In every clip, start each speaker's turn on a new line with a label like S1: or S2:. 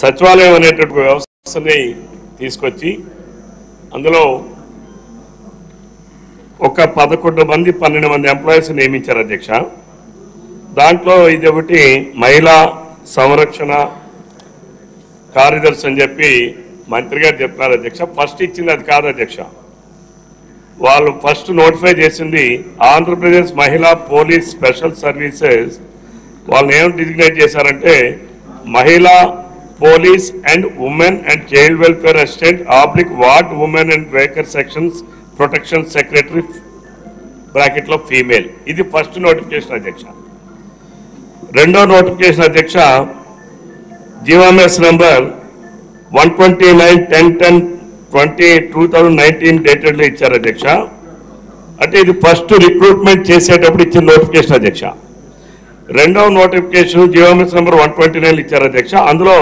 S1: సచివాలయం అనేటువంటి వ్యవస్థని తీసుకొచ్చి అందులో ఒక 11 మంది 12 మంది ఎంప్లాయీస్ నియమించారు అధ్యక్ష. దాంట్లో ఇది ఒకటి మహిళా సంరక్షణ కార్యదర్శి అని చెప్పి మంత్రి గారు చెప్తున్నారు అధ్యక్ష. ఫస్ట్ ఇచ్చింది అది కాదు అధ్యక్ష. వాళ్ళు ఫస్ట్ నోటిఫై చేసింది ఆంధ్రప్రదేశ్ మహిళా పోలీస్ స్పెషల్ సర్వీసెస్. వాళ్ళని ఏం డిజిగ్నేట్ చేశారంటే మహిళా police and women and child welfare assistant ward women and weaker sections protection secretary బ్రాకెట్లో ఫీమేల్. ఇది ఫస్ట్ నోటిఫికేషన్ అధ్యక్ష. రెండో నోటిఫికేషన్ అధ్యక్ష జీవోఎంఎస్ నంబర్ 129/10/2019 డేటెడ్లో ఇచ్చారు అధ్యక్ష. అంటే ఇది ఫస్ట్ రిక్రూట్మెంట్ చేసేటప్పుడు ఇచ్చిన నోటిఫికేషన్ అధ్యక్ష. రెండవ నోటిఫికేషన్ జీవోఎంఎస్ నంబర్ 129 ఇచ్చారు అధ్యక్ష. అందులో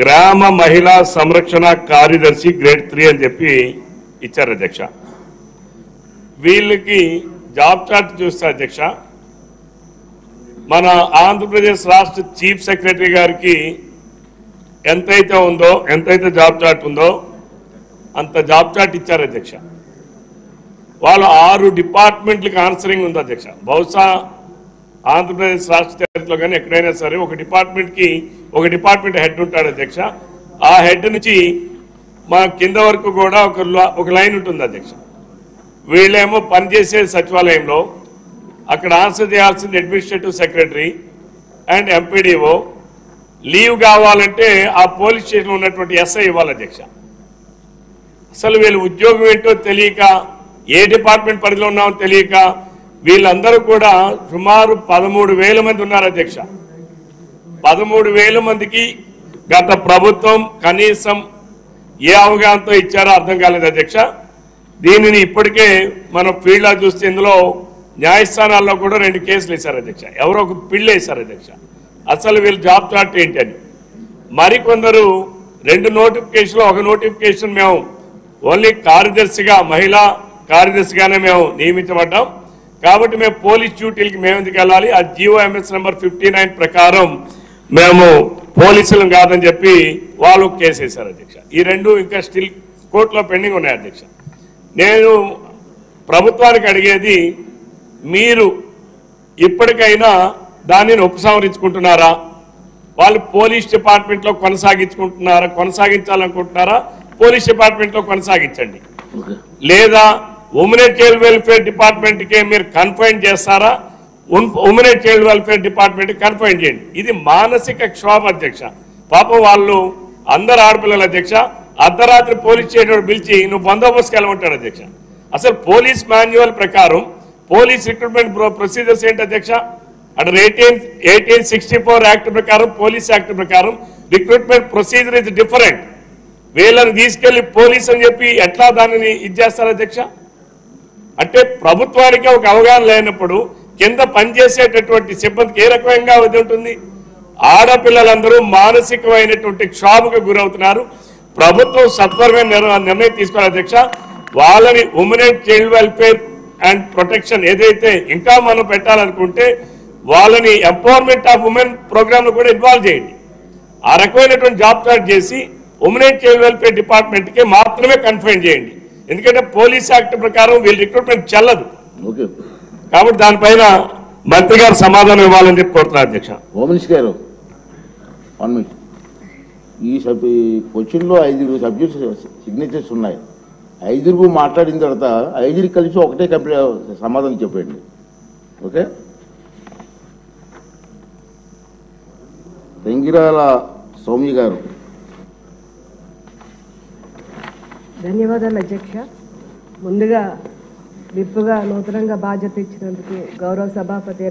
S1: గ్రామ మహిళా సంరక్షణ కార్యదర్శి గ్రేడ్ 3 అని చెప్పి ఇచ్చారు అధ్యక్ష. వీళ్ళకి జాబ్ చార్ట్ చూస్తే అధ్యక్ష మన ఆంధ్రప్రదేశ్ రాష్ట్ర చీఫ్ సెక్రటరీ గారికి ఎంతైతే జాబ్ చార్ట్ ఉందో అంత జాబ్ చార్ట్ ఇచ్చారు అధ్యక్ష. వాళ్ళు 6 డిపార్ట్మెంట్లకు ఆన్సరింగ్ ఉంది అధ్యక్ష. బహుశా ఆంధ్రప్రదేశ్ రాష్ట్ర చరిత్రలో కానీ ఎక్కడైనా సరే ఒక డిపార్ట్మెంట్ హెడ్ ఉంటాడు అధ్యక్ష. ఆ హెడ్ నుంచి మా కింద వరకు కూడా ఒక లైన్ ఉంటుంది అధ్యక్ష. వీళ్ళేమో పనిచేసే సచివాలయంలో అక్కడ ఆన్సర్ చేయాల్సింది administrative secretary and MPDO. Leave కావాలంటే ఆ పోలీస్ స్టేషన్లో ఉన్నటువంటి ఎస్ఐ ఇవ్వాలి అధ్యక్ష. అసలు వీళ్ళు ఉద్యోగం ఏంటో తెలియక ఏ డిపార్ట్మెంట్ పరిధిలో ఉన్నామో తెలియక వీళ్ళందరూ కూడా సుమారు 13,000 మంది ఉన్నారు అధ్యక్ష. 13,000 మందికి గత ప్రభుత్వం కనీసం ఏ అవగాహనతో ఇచ్చారో అర్థం కాలేదు అధ్యక్ష. దీనిని ఇప్పటికే మనం ఫీల్డ్లో చూస్తే ఇందులో న్యాయస్థానాల్లో కూడా 2 కేసులు వేశారు అధ్యక్ష. ఎవరో ఒక పిల్లు వేశారు అధ్యక్ష. అసలు వీళ్ళు జాబ్ చార్ట్ ఏంటి అని. మరికొందరు 2 నోటిఫికేషన్లు ఒక నోటిఫికేషన్ మేము ఓన్లీ కార్యదర్శిగా మహిళా కార్యదర్శిగానే మేము నియమించబడ్డాం కాబట్టి మేము పోలీస్ డ్యూటీలకి మేము ఎందుకు వెళ్ళాలి, ఆ జీవోఎంఎస్ నెంబర్ 59 ప్రకారం మేము పోలీసులు కాదని చెప్పి వాళ్ళు కేసు వేశారు అధ్యక్ష. ఈ 2 ఇంకా స్టిల్ కోర్టులో పెండింగ్ ఉన్నాయి అధ్యక్ష. నేను ప్రభుత్వానికి అడిగేది మీరు ఇప్పటికైనా దానిని ఉపసంహరించుకుంటున్నారా, వాళ్ళు పోలీస్ డిపార్ట్మెంట్లో కొనసాగించాలనుకుంటున్నారా, పోలీస్ డిపార్ట్మెంట్లో కొనసాగించండి. లేదా ఉమెన్ అండ్ చైల్డ్ వెల్ఫేర్ డిపార్ట్మెంట్కే మీరు కన్ఫైన్ చేస్తారా, women and child welfare department confine చేయండి. ఇది మానసిక క్షోభ అధ్యక్ష. పాపం వాళ్ళు అందరు ఆడపిల్లల అధ్యక్ష. అర్ధరాత్రి పోలీస్ స్టేషన్ పిలిచి నువ్వు బందోబస్తుకి వెళ్ళమంటాడు అధ్యక్ష. అసలు పోలీస్ మాన్యువల్ ప్రకారం పోలీస్ రిక్రూట్మెంట్ ప్రొసీజర్స్ ఏంటి అధ్యక్ష? అంటే 1864 యాక్ట్ ప్రకారం పోలీస్ యాక్ట్ ప్రకారం రిక్రూట్మెంట్ ప్రొసీజర్ ఇస్ డిఫరెంట్. వీళ్ళని తీసుకెళ్లి పోలీస్ అని చెప్పి ఎట్లా దానిని ఇది చేస్తారు అధ్యక్ష? అంటే ప్రభుత్వానికి ఒక అవగాహన లేనప్పుడు కింద పనిచేసేటటువంటి సిబ్బందికి ఏ రకంగా ఇది ఉంటుంది? ఆడపిల్లలందరూ మానసికమైనటువంటి క్షోభకు గురవుతున్నారు. ప్రభుత్వం సత్వరమైన నిర్ణయం తీసుకోవాలి అధ్యక్ష. వాళ్ళని women and child welfare and protection ఏదైతే ఇంకా మనం పెట్టాలనుకుంటే వాళ్ళని ఎంపవర్మెంట్ ఆఫ్ ఉమెన్ ప్రోగ్రామ్ కూడా ఇన్వాల్వ్ చేయండి. ఆ రకమైనటువంటి జాబ్ చార్ట్ చేసి ఉమెన్ అండ్ చైల్డ్ వెల్ఫేర్ డిపార్ట్మెంట్కి మాత్రమే కన్ఫైన్ చేయండి. ఎందుకంటే పోలీస్ యాక్ట్ ప్రకారం వీళ్ళు రిక్రూట్మెంట్ చెల్లదు కాబట్టి దానిపైన మంత్రి గారు సమాధానం ఇవ్వాలని చెప్పి కోరుతున్నారు అధ్యక్ష.
S2: హోమ్ మినిస్టర్ గారు ఈ క్వశ్చన్లో 5 సబ్జెక్ట్స్ సిగ్నేచర్స్ ఉన్నాయి. 5 మాట్లాడిన తర్వాత 5 కలిసి ఒకటే సమాధానం చెప్పండి. ఓకే. తెంగిరాల సౌమ్య గారు.
S3: ధన్యవాదాలు అధ్యక్ష. ముందుగా విప్పుగా నూతనంగా బాధ్యత ఇచ్చినందుకు గౌరవ సభాపతి